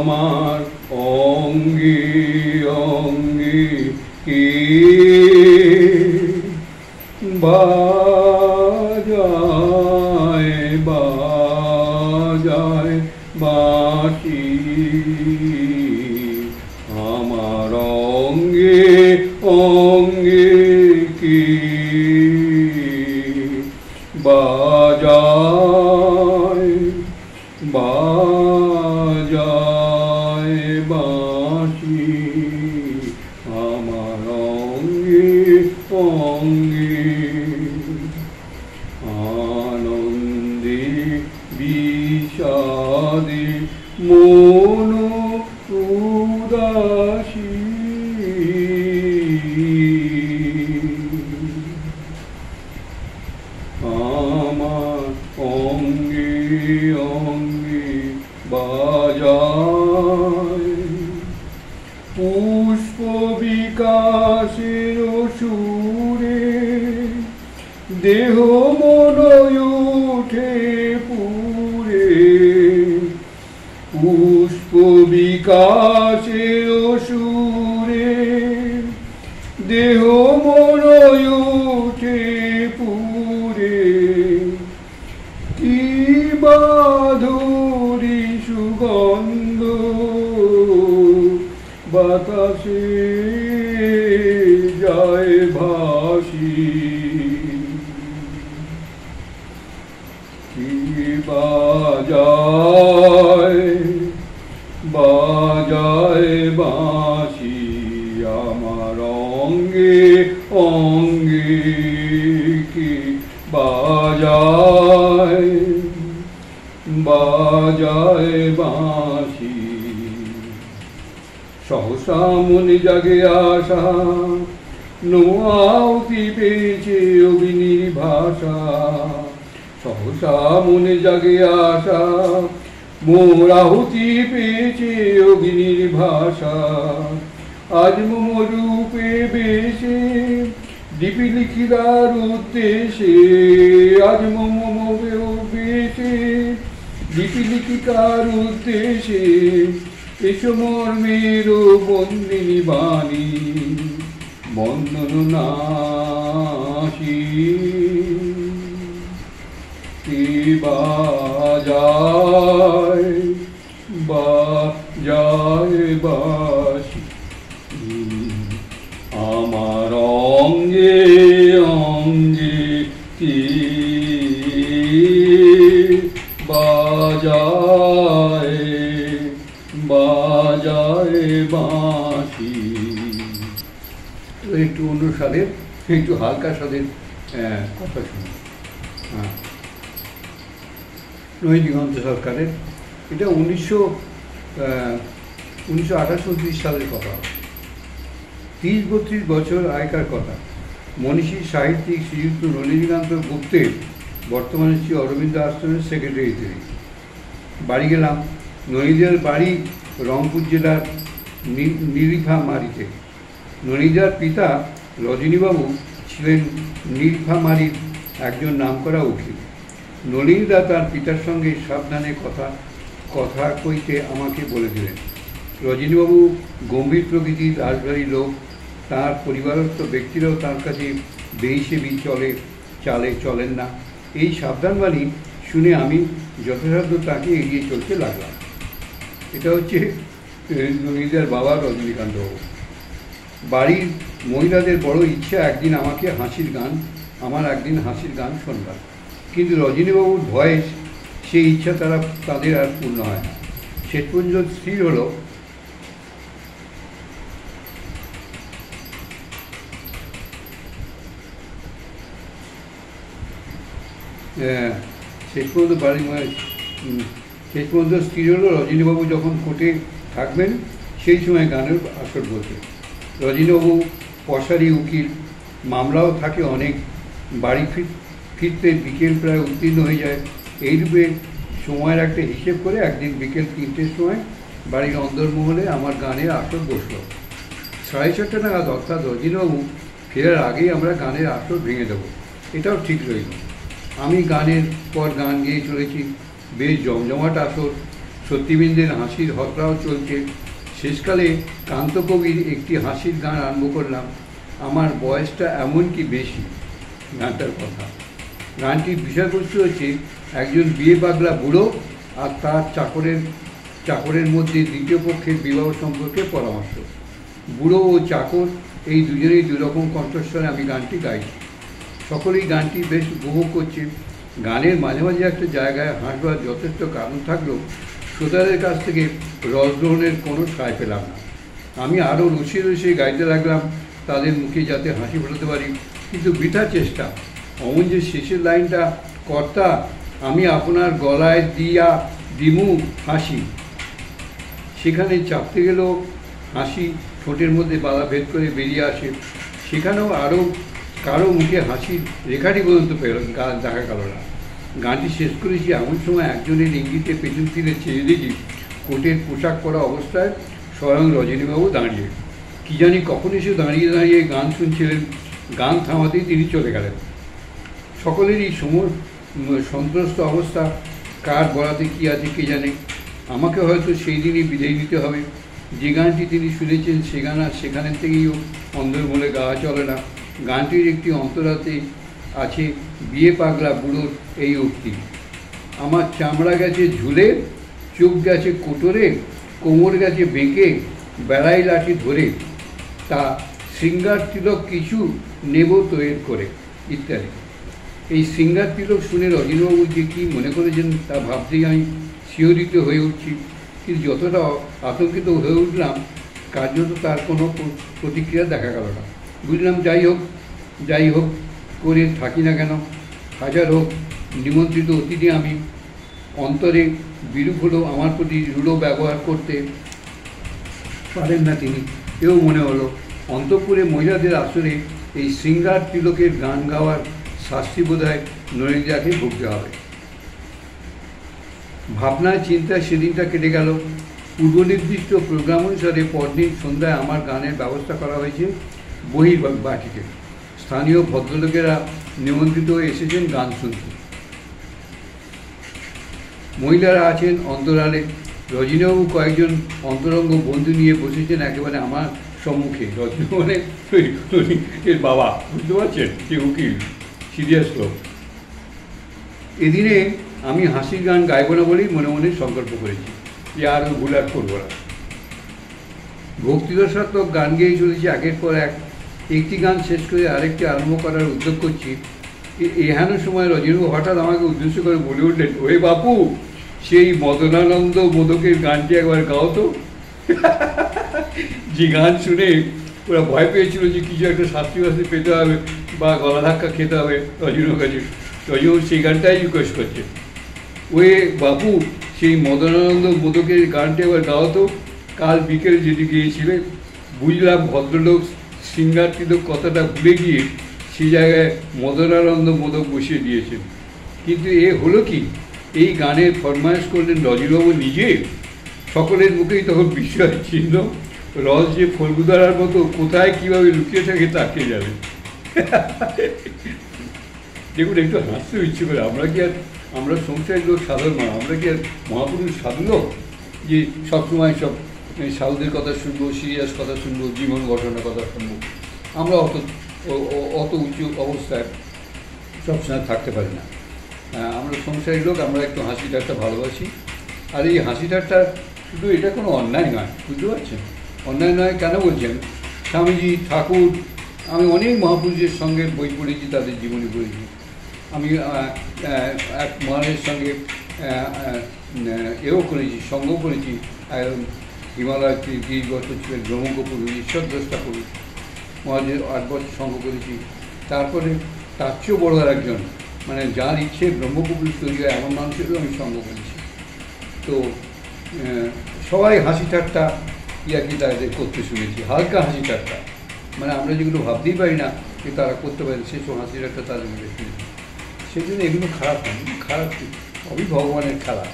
আমার অঙ্গে অঙ্গে কি বাজায় বাজায় বাঁশি আমার অঙ্গে অঙ্গে কি বাজায় বাজায় বাঁশি আমার অঙ্গে অঙ্গে আনন্দে বিষাদে মন উদাসী আমার অঙ্গে অঙ্গে বাজায় পুষ্প বিকাশের সুরে দেহ মন উঠে পুরে পুষ্প বিকাশের সুরে দেহ মন উঠে পুরে কি বাধুরী সুগন্ধ বাতাসে যায় ভাসি কি বাজায় বাজায় বাঁশি আমার অঙ্গে অঙ্গে কি বাজায় বাজায় বাঁশি সহসা মনে জাগে আশা নোয়াউতি পেয়েছে অগ্নির ভাষা সহসা মনে জাগে আশা মোর আহুতি পেয়েছে অগ্নির ভাষা আজ মম রূপে বেশে দীপিলিখিতার উদ্দেশ্যে আজ মম বেশে দীপিলিখিতার উদ্দেশ্যে এসো মর্মের বন্দিনী বাণী বন্দন নাশী কি বাজায় বাজায় বাঁশি আমার অঙ্গে অঙ্গে কি বাজায় বাজায় বাঁশি। একটু অন্য স্বাদের একটু হালকা স্বাদের কথা শুনি। হ্যাঁ, নৈদিগন্ত সরকারের এটা 1928-29 সালের কথা। 30-32 বছর আগেকার কথা। মনীষী সাহিত্যিক শ্রীযুক্ত নলিনীকান্ত গুপ্তের বর্তমানে শ্রী অরবিন্দ আশ্রমের সেক্রেটারি তিনি। বাড়ি গেলাম। ননীদার বাড়ি রংপুর জেলার নীলফামারীতে। ননীদার পিতা রজনীবাবু ছিলেন নীলফামারীর একজন নামকরা উকিল। নলিনীদা তার পিতার সঙ্গে সাবধানে কথা কইতে আমাকে বলে দিলেন। রজনীবাবু গম্ভীর প্রকৃতির রাজবাড়ি লোক, তাঁর পরিবারস্থ ব্যক্তিরাও তাঁর কাছে বেহিসেবি চালে চলেন না। এই সাবধানবাণী শুনে আমি যথাসাধ্য তাকে এড়িয়ে চলতে লাগলাম। এটা হচ্ছে ননীদার বাবা রজনীকান্তবাবু। বাড়ির মহিলাদের বড় ইচ্ছা একদিন একদিন হাসির গান শোনবার, কিন্তু রজনীবাবুর ভয়ে সেই ইচ্ছা তাদের আর পূর্ণ হয় না। শেষ পর্যন্ত স্থির হলো রজনীবাবু যখন কোর্টে থাকবেন সেই সময় গানের আসর বলতে। রজনীবাবু পশারি উকিল, মামলাও থাকে অনেক। বাড়ি ফিরতে বিকেল প্রায় উত্তীর্ণ হয়ে যায়। এইরূপে সময়ের একটা হিসেব করে একদিন বিকেল 3টের সময় বাড়ির অন্দরমহলে আমার গানের আসর বসল। 4:30 নাগাদ, অর্থাৎ রজনীবাবু ফেরার আগেই আমরা গানের আসর ভেঙে দেবো, এটাও ঠিক রইল। আমি গানের পর গান গেয়ে চলেছি। বেশ জমজমাট আসর। সত্যিবিন্দের হাসির হতরাও চলছে। শেষকালে কান্তকবির একটি হাসির গান আরম্ভ করলাম, আমার বয়সটা এমন কি বেশি, গানটার কথা। গানটির বিষয়বস্তু হচ্ছে একজন বিয়ে পাগলা বুড়ো আর তার চাকরের মধ্যে দ্বিতীয় পক্ষের বিবাহ সম্পর্কে পরামর্শ। বুড়ো ও চাকর এই দুজনেই দুরকম কণ্ঠস্বরে আমি গানটি গাইছি। সকলেই গানটি বেশ উপভোগ করছে। গানের মাঝে মাঝে একটা জায়গায় হাসবার যথেষ্ট কারণ থাকলেও শ্রোতাদের কাছ থেকে রসগ্রহণের কোনো সায় পেলাম না। আমি আরও রসিয়ে রসিয়ে গাইতে লাগলাম তাদের মুখে যাতে হাসি ফোটাতে পারি, কিন্তু বৃথা চেষ্টা। অমন যে শেষের লাইনটা, কর্তা আমি আপনার গলায় দিমু হাসি, সেখানে চাপতে গেলেও হাসি ঠোঁটের মধ্যে বাধা ভেদ করে বেরিয়ে আসে। সেখানেও আরও কারো মুখে হাসির রেখাটি পর্যন্ত দেখা গেল না। গানটি শেষ করেছি এমন সময় একজনের ইঙ্গিতে পেছন ফিরে চেয়ে দেখি কোটের পোশাক পরা অবস্থায় স্বয়ং রজনীবাবু দাঁড়িয়ে। কি জানি কখন এসে দাঁড়িয়ে দাঁড়িয়ে গান শুনছিলেন। গান থামাতেই তিনি চলে গেলেন। সকলেরই সন্ত্রস্ত অবস্থা, কার বলাতে কী আছে কে জানে। আমাকে হয়তো সেই দিনই বিদায় নিতে হবে। যে গানটি তিনি শুনেছেন সে গান আর সেখানের থেকেইও অন্দরমহলে গাওয়া চলে না। গানটির একটি অন্তরাতে আছে বিয়ে পাগলা বুড়োর এই উক্তি, আমার চামড়া গেছে ঝুলে, চোখ গেছে কোটরে, কোমর গেছে বেঁকে, বেড়াই লাঠি ধরে, তা শৃঙ্গার তিলক কিছু নেব তৈরি করে, ইত্যাদি। এই শৃঙ্গার তিলক শুনে রজনীবাবু যে কী মনে করেছেন তা ভাবতেই আমি শিহরিত হয়ে উঠছি। কিন্তু যতটা আতঙ্কিত হয়ে উঠলাম, কার্যত তার কোনো প্রতিক্রিয়া দেখা গেল না। বুঝলাম যাই হোক করে থাকি না কেন, হাজার হোক নিমন্ত্রিত অতিথি আমি। অন্তরে বিরূপ হলেও আমার প্রতি রূঢ় ব্যবহার করতে পারেন না তিনি, এও মনে হলো। অন্তঃপুরে মহিলাদের আসরে এই শৃঙ্গার তিলকের গান গাওয়ার শাস্তি বোধহয় নরেন্দ্রাকে ভুগতে হবে। ভাবনায় চিন্তায় সেদিনটা কেটে গেল। পূর্বনির্দিষ্ট প্রোগ্রাম অনুসারে পরদিন সন্ধ্যায় আমার গানের ব্যবস্থা করা হয়েছে বহির্বাটিতে। স্থানীয় ভদ্রলোকেরা নিমন্ত্রিত হয়ে এসেছেন গান শুনতে। মহিলারা আছেন অন্তরালে। রজনীবাবু কয়েকজন অন্তরঙ্গ বন্ধু নিয়ে বসেছেন একেবারে আমার সম্মুখে। রজনীবাবু মানে এর বাবা, বুঝতে পারছেন, যে উকিল, সিরিয়াস লোক। এদিনে আমি হাসির গান গাইব না বলেই মনে মনে সংকল্প করেছি যে আর ভুল আর করবো না। ভক্তিরসাত্মক গান গেয়ে চলেছি একের পর এক। একটি গান শেষ করে আরেকটি আরম্ভ করার উদ্যোগ করছি। এহেন সময় রজনীবাবু হঠাৎ আমাকে উদ্দেশ্য করে বলে উঠলেন, ওই বাপু, সেই মদনানন্দ মোদকের গানটি একবার গাও তো। যে গান শুনে ওরা ভয় পেয়েছিল যে কিছু একটা শাস্তি বাস্তি পেতে হবে বা গলা ধাক্কা খেতে হবে রজনীবাবুর কাছে। রজনীবাবু সেই গানটাই রিকোয়েস্ট করছে, ওই বাপু, সেই মদনানন্দ মোদকের গানটি একবার গাও তো। কাল বিকেলে যেটি গিয়েছিলে, বুঝলাম ভদ্রলোক শৃঙ্গার তিলক কথাটা ভুলে গিয়ে সেই জায়গায় মদনানন্দ মোদক বসিয়ে দিয়েছেন। কিন্তু এ হলো কি, এই গানের ফরমায়েশ করলেন রজনীবাবু নিজে। সকলের মুখেই তখন বিস্ময় চিহ্ন। রস যে ফলগুদারার মতো কোথায় কীভাবে লুকিয়ে থাকে তা কে যাবে। দেখুন, একটু হাসতে ইচ্ছে করে। আমরা সংসারের লোক, সাধারণ মানুষ, আমরা কি আর মহাপুরুষ সাধু লোক যে সবসময় সব সাধুদের কথা শুনবো, সিরিয়াস কথা শুনবো, জীবন ঘটনার কথা শুনবো? আমরা অত উঁচু অবস্থায় সবসময় থাকতে পারি না। আমরা সংসারী লোক, আমরা একটু হাসি ঠাট্টা ভালোবাসি। আর এই হাসি ঠাট্টা শুধু এটা কোনো অন্যায় নয়, বুঝতে পারছেন? অন্যায় নয় কেন বলছেন? স্বামীজি, ঠাকুর, আমি অনেক মহাপুরুষের সঙ্গে বই পড়েছি, তাদের জীবনী পড়েছি। আমি এক মহারাজের সঙ্গে এও করেছি, সঙ্গ করেছি। হিমালয় গিরিগত ছিলেন ব্রহ্মকপুর, ঈশ্বর দ্রষ্টা করি, মহারাজের 8 বছর সঙ্গ করেছি। তারপরে তার চেয়েও বড় একজন, মানে যার ইচ্ছে ব্রহ্মপুরুষ তৈরি হয় এমন মানুষেরও আমি সঙ্গ করেছি। তো সবাই হাসি ঠাট্টা ইয়াকি তাদের করতে শুনেছি, হালকা হাসি ঠাট্টা, মানে আমরা যেগুলো ভাবতেই পারি না যে তারা করতে পারে, সেসব হাসি ঠাট্টা তাদের মধ্যে শুনেছি। সেই জন্য এগুলো খারাপ নয়, খারাপ সবই ভগবানের খেলা।